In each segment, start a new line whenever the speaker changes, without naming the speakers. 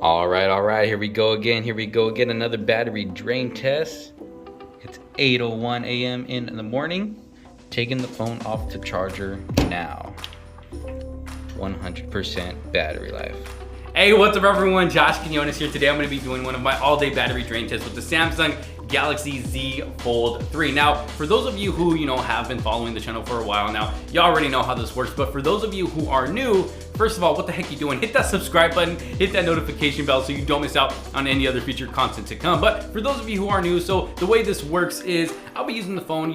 All right, here we go again, another battery drain test. It's 8:01 a.m. in the morning. Taking the phone off the charger now. 100% battery life.
Hey, what's up everyone? Josh Quinones here. Today I'm going to be doing one of my all-day battery drain tests with the Samsung Galaxy Z Fold 3. Now, for those of you who, have been following the channel for a while now, you already know how this works. But for those of you who are new, first of all, what the heck are you doing? Hit that subscribe button, hit that notification bell so you don't miss out on any other future content to come. But for those of you who are new, so the way this works is I'll be using the phone,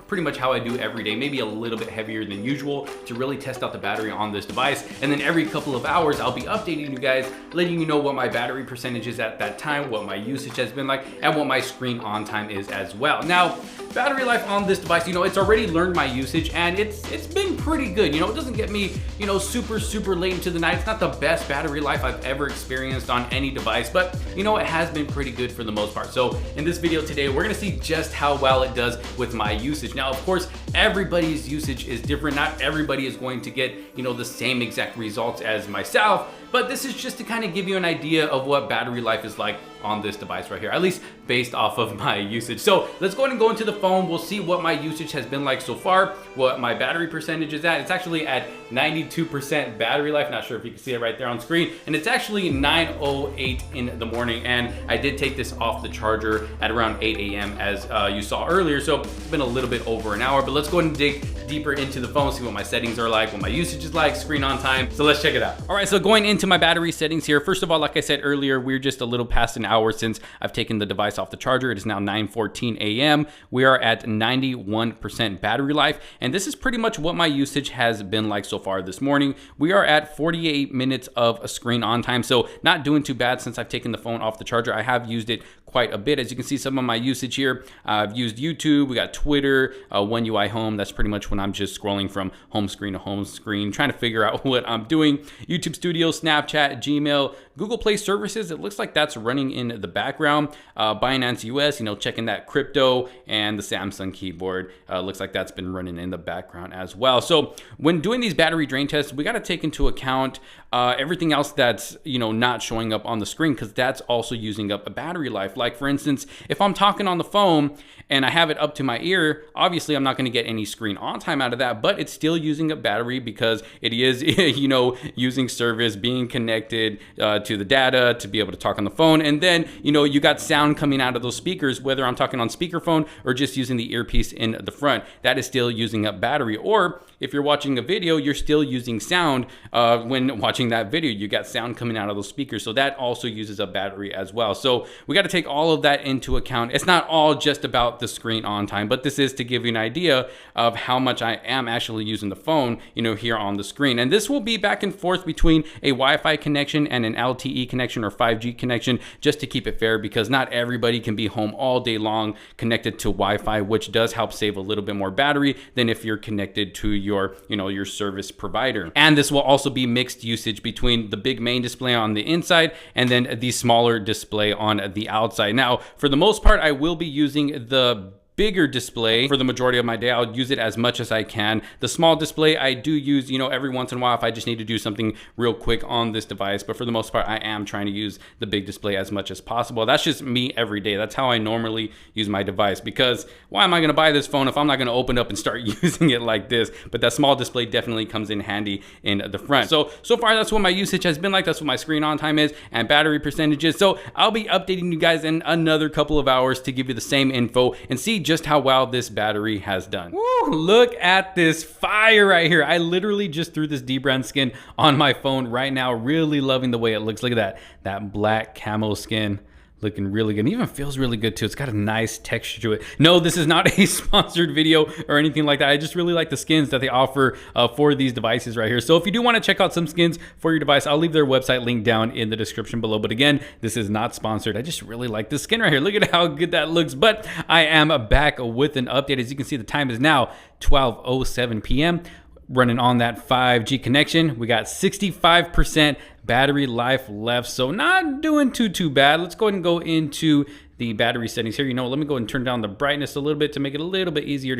pretty much how I do every day, maybe a little bit heavier than usual to really test out the battery on this device. And then every couple of hours, I'll be updating you guys, letting you know what my battery percentage is at that time, what my usage has been like, and what my screen on time is as well. Now, battery life on this device, it's already learned my usage and it's been pretty good. It doesn't get me, super late into the night. It's not the best battery life I've ever experienced on any device, but it has been pretty good for the most part. So in this video today, we're gonna see just how well it does with my usage. Now, of course, everybody's usage is different. Not everybody is going to get, the same exact results as myself, but this is just to kind of give you an idea of what battery life is like on this device right here, at least based off of my usage. So let's go ahead and go into the phone. We'll see what my usage has been like so far, what my battery percentage is at. It's actually at 92% battery life. Not sure if you can see it right there on screen. And it's actually 9:08 in the morning. And I did take this off the charger at around 8 a.m. as you saw earlier. So it's been a little bit over an hour, but let's go ahead and dig deeper into the phone, see what my settings are like, what my usage is like, screen on time. So let's check it out. All right, so going into my battery settings here, first of all, like I said earlier, we're just a little past an hour since I've taken the device off the charger. It is now 9:14 a.m. We are at 91% battery life, and this is pretty much what my usage has been like so far this morning. We are at 48 minutes of a screen on time, so not doing too bad since I've taken the phone off the charger. I have used it quite a bit. As you can see, some of my usage here, I've used YouTube, we got Twitter, One UI Home. That's pretty much when I'm just scrolling from home screen to home screen, trying to figure out what I'm doing. YouTube Studio, Snapchat, Gmail, Google Play services. It looks like that's running in the background. Binance US, checking that crypto, and the Samsung keyboard. Looks like that's been running in the background as well. So when doing these battery drain tests, we got to take into account everything else that's not showing up on the screen, because that's also using up a battery life. Like for instance, if I'm talking on the phone and I have it up to my ear, obviously I'm not going to get any screen on time out of that, but it's still using up battery because it is using service, being connected to the data to be able to talk on the phone. And then you got sound coming out of those speakers, whether I'm talking on speakerphone or just using the earpiece in the front, that is still using up battery. Or if you're watching a video, you're still using sound when watching that video. You got sound coming out of those speakers, so that also uses up battery as well. So we got to take all of that into account. It's not all just about the screen on time, but this is to give you an idea of how much I am actually using the phone, here on the screen. And this will be back and forth between a Wi-Fi connection and an LTE connection or 5G connection, just to keep it fair, because not everybody can be home all day long connected to Wi-Fi, which does help save a little bit more battery than if you're connected to your, your service provider. And this will also be mixed usage between the big main display on the inside and then the smaller display on the outside. Now, for the most part, I will be using the bigger display for the majority of my day. I'll use it as much as I can. The small display I do use, every once in a while if I just need to do something real quick on this device. But for the most part, I am trying to use the big display as much as possible. That's just me every day. That's how I normally use my device, because why am I going to buy this phone if I'm not going to open up and start using it like this? But that small display definitely comes in handy in the front. So far, that's what my usage has been like. That's what my screen on time is and battery percentages. So I'll be updating you guys in another couple of hours to give you the same info and see just how well this battery has done. Woo, look at this fire right here. I literally just threw this dbrand skin on my phone right now. Really loving the way it looks. Look at that black camo skin. Looking really good. It even feels really good too. It's got a nice texture to it. No, this is not a sponsored video or anything like that. I just really like the skins that they offer for these devices right here. So if you do want to check out some skins for your device, I'll leave their website link down in the description below. But again, this is not sponsored. I just really like this skin right here. Look at how good that looks. But I am back with an update. As you can see, the time is now 12:07 p.m. running on that 5G connection. We got 65% battery life left. So not doing too bad. Let's go ahead and go into the battery settings here. You know, let me go ahead and turn down the brightness a little bit to make it a little bit easier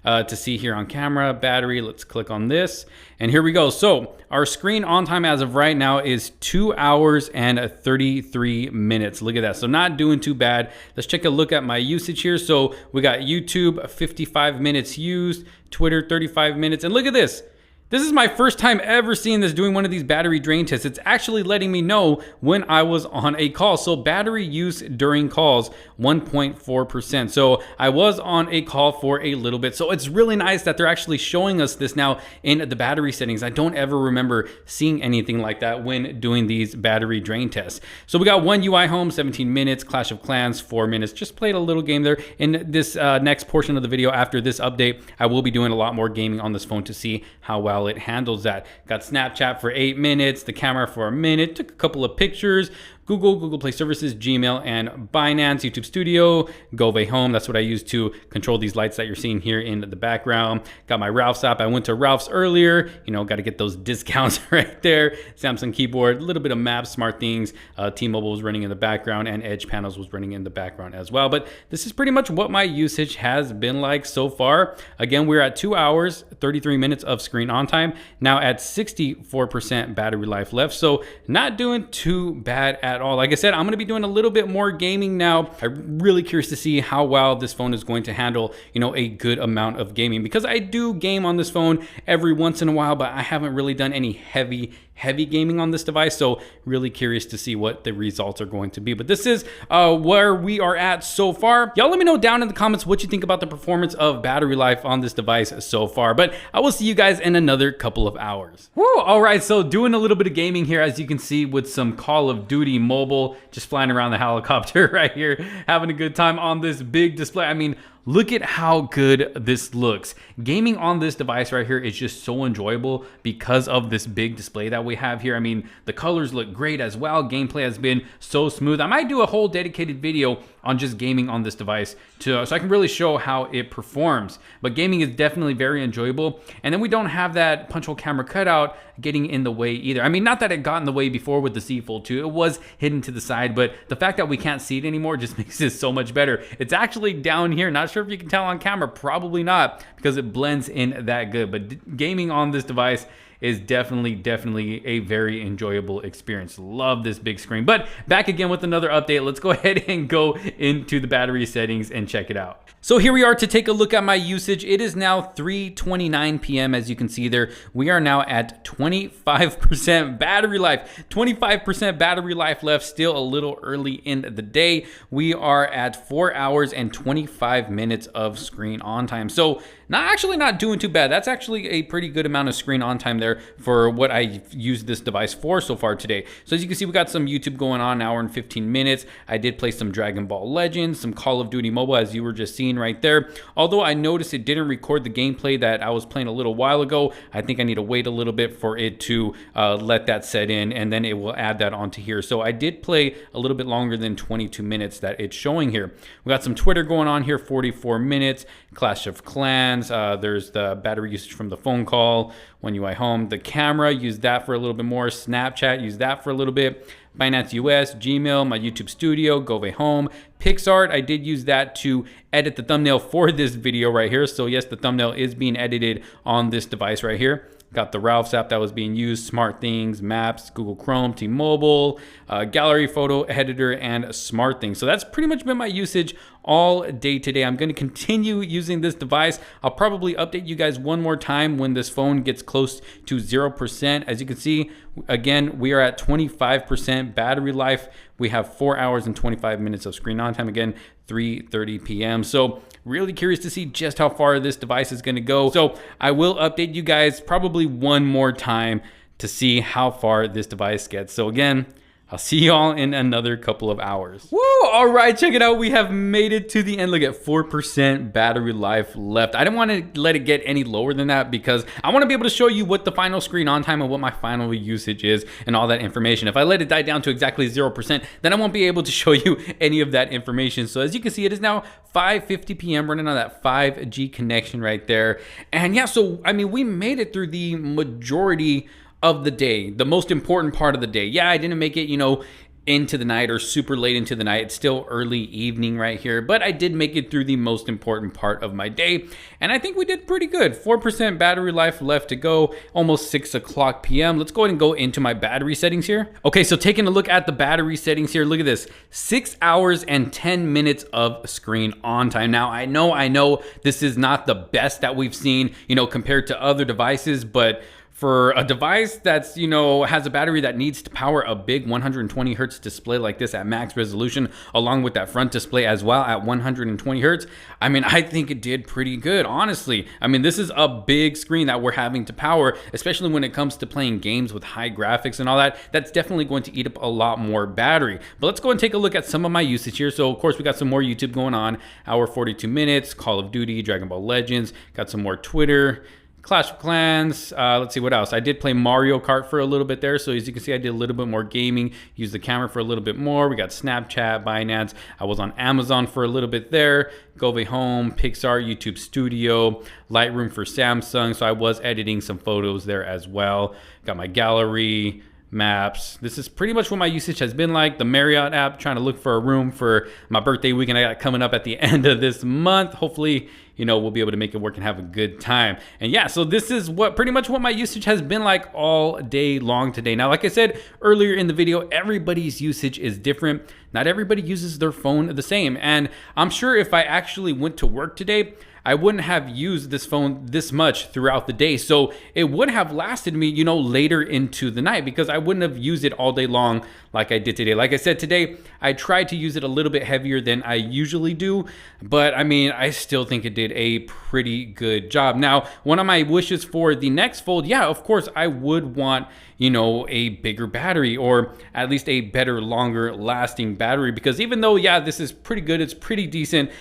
to see here on camera. Battery, let's click on this, and here we go. So our screen on time as of right now is 2 hours and 33 minutes. Look at that. So not doing too bad. Let's take a look at my usage here. So we got YouTube 55 minutes used, Twitter 35 minutes, and look at this. This is my first time ever seeing this, doing one of these battery drain tests. It's actually letting me know when I was on a call. So battery use during calls, 1.4%. So I was on a call for a little bit. So it's really nice that they're actually showing us this now in the battery settings. I don't ever remember seeing anything like that when doing these battery drain tests. So we got one UI home, 17 minutes, Clash of Clans, 4 minutes. Just played a little game there. In this next portion of the video after this update, I will be doing a lot more gaming on this phone to see how well it handles that. Got Snapchat for 8 minutes, the camera for a minute, took a couple of pictures, Google Play Services, Gmail, and Binance, YouTube Studio, Gove Home. That's what I use to control these lights that you're seeing here in the background. Got my Ralph's app. I went to Ralph's earlier. You know, got to get those discounts right there. Samsung keyboard, a little bit of Maps, SmartThings. T-Mobile was running in the background, and Edge panels was running in the background as well. But this is pretty much what my usage has been like so far. Again, we're at 2 hours, 33 minutes of screen on time. Now at 64% battery life left. So not doing too bad at all. Like I said, I'm going to be doing a little bit more gaming now. I'm really curious to see how well this phone is going to handle, you know, a good amount of gaming, because I do game on this phone every once in a while, but I haven't really done any heavy gaming on this device. So really curious to see what the results are going to be. But this is where we are at so far. Y'all let me know down in the comments what you think about the performance of battery life on this device so far. But I will see you guys in another couple of hours. Woo! All right, so doing a little bit of gaming here, as you can see, with some Call of Duty Mobile, just flying around the helicopter right here, having a good time on this big display. I mean, look at how good this looks. Gaming on this device right here is just so enjoyable because of this big display that we have here. I mean, the colors look great as well. Gameplay has been so smooth. I might do a whole dedicated video on just gaming on this device so I can really show how it performs. But gaming is definitely very enjoyable. And then we don't have that punch hole camera cutout getting in the way either. I mean, not that it got in the way before with the Z Fold 2. It was hidden to the side, but the fact that we can't see it anymore just makes it so much better. It's actually down here. Not sure if you can tell on camera, probably not, because it blends in that good. But gaming on this device is definitely a very enjoyable experience. Love this big screen. But back again with another update. Let's go ahead and go into the battery settings and check it out. So here we are to take a look at my usage. It is now 3:29 p.m. As you can see there, we are now at 25% battery life. 25% battery life left, still a little early in the day. We are at 4 hours and 25 minutes of screen on time. So not doing too bad. That's actually a pretty good amount of screen on time there for what I used this device for so far today. So as you can see, we got some YouTube going on, an hour and 15 minutes. I did play some Dragon Ball Legends, some Call of Duty Mobile, as you were just seeing right there. Although I noticed it didn't record the gameplay that I was playing a little while ago. I think I need to wait a little bit for it to let that set in, and then it will add that onto here. So I did play a little bit longer than 22 minutes that it's showing here. We got some Twitter going on here, 44 minutes, Clash of Clans. There's the battery usage from the phone call, One UI Home. The camera, use that for a little bit more. Snapchat, use that for a little bit. Binance US, Gmail, my YouTube Studio, Gove Home. PixArt, I did use that to edit the thumbnail for this video right here. So yes, the thumbnail is being edited on this device right here. Got the Ralph's app that was being used, SmartThings, Maps, Google Chrome, T-Mobile, Gallery, Photo Editor, and SmartThings. So that's pretty much been my usage all day today. I'm going to continue using this device. I'll probably update you guys one more time when this phone gets close to 0%. As you can see, again, we are at 25% battery life. We have 4 hours and 25 minutes of screen on time. Again, 3:30 p.m. So really curious to see just how far this device is going to go. So I will update you guys probably one more time to see how far this device gets. So again, I'll see y'all in another couple of hours. Woo! All right, check it out. We have made it to the end. Look at 4% battery life left. I didn't want to let it get any lower than that because I want to be able to show you what the final screen on time and what my final usage is and all that information. If I let it die down to exactly 0%, then I won't be able to show you any of that information. So as you can see, it is now 5:50 p.m. running on that 5G connection right there. And yeah, so I mean, we made it through the majority of the day, the most important part of the day. Yeah, I didn't make it, into the night or super late into the night. It's still early evening right here, but I did make it through the most important part of my day, and I think we did pretty good. 4% battery life left to go, almost 6 o'clock p.m. Let's go ahead and go into my battery settings here. Okay, so taking a look at the battery settings here, look at this, 6 hours and 10 minutes of screen on time. Now, I know this is not the best that we've seen, compared to other devices, but for a device that's, has a battery that needs to power a big 120 hertz display like this at max resolution, along with that front display as well at 120 hertz, I think it did pretty good, honestly. This is a big screen that we're having to power, especially when it comes to playing games with high graphics and all that. That's definitely going to eat up a lot more battery. But let's go and take a look at some of my usage here. So, of course, we got some more YouTube going on, hour 42 minutes, Call of Duty, Dragon Ball Legends, got some more Twitter, Clash of Clans, let's see what else. I did play Mario Kart for a little bit there, so as you can see, I did a little bit more gaming, used the camera for a little bit more. We got Snapchat, Binance. I was on Amazon for a little bit there, Gove Home, Pixar, YouTube Studio, Lightroom for Samsung, so I was editing some photos there as well. Got my gallery, maps. This is pretty much what my usage has been like. The Marriott app, trying to look for a room for my birthday weekend I got coming up at the end of this month. Hopefully, we'll be able to make it work and have a good time. And yeah, so this is pretty much what my usage has been like all day long today. Now, like I said earlier in the video, everybody's usage is different. Not everybody uses their phone the same. And I'm sure if I actually went to work today, I wouldn't have used this phone this much throughout the day. So it would have lasted me, later into the night, because I wouldn't have used it all day long like I did today. Like I said, today, I tried to use it a little bit heavier than I usually do, but I still think it did a pretty good job. Now, one of my wishes for the next Fold, yeah, of course, I would want, a bigger battery, or at least a better, longer lasting battery, because even though, yeah, this is pretty good, it's pretty decent,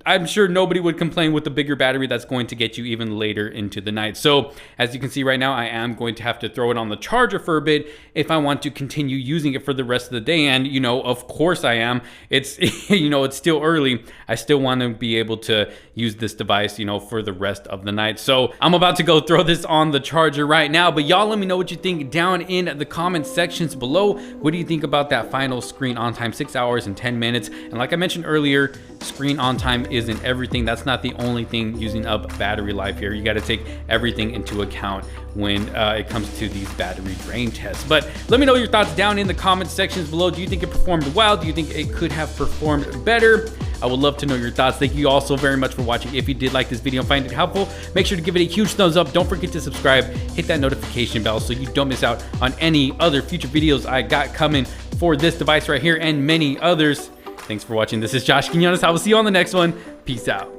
I'm sure nobody would complain with the bigger battery that's going to get you even later into the night. So as you can see right now, I am going to have to throw it on the charger for a bit if I want to continue using it for the rest of the day. And, of course I am. It's, it's still early. I still want to be able to use this device, for the rest of the night. So I'm about to go throw this on the charger right now, but y'all let me know what you think down in the comment sections below. What do you think about that final screen on time, 6 hours and 10 minutes? And like I mentioned earlier, screen on time isn't everything. That's not the only thing using up battery life here. You got to take everything into account when it comes to these battery drain tests. But let me know your thoughts down in the comment sections below. Do you think it performed well? Do you think it could have performed better? I would love to know your thoughts. Thank you all so very much for watching. If you did like this video and find it helpful, make sure to give it a huge thumbs up. Don't forget to subscribe, hit that notification bell so you don't miss out on any other future videos I got coming for this device right here and many others. Thanks for watching. This is Josh Quinones. I will see you on the next one. Peace out.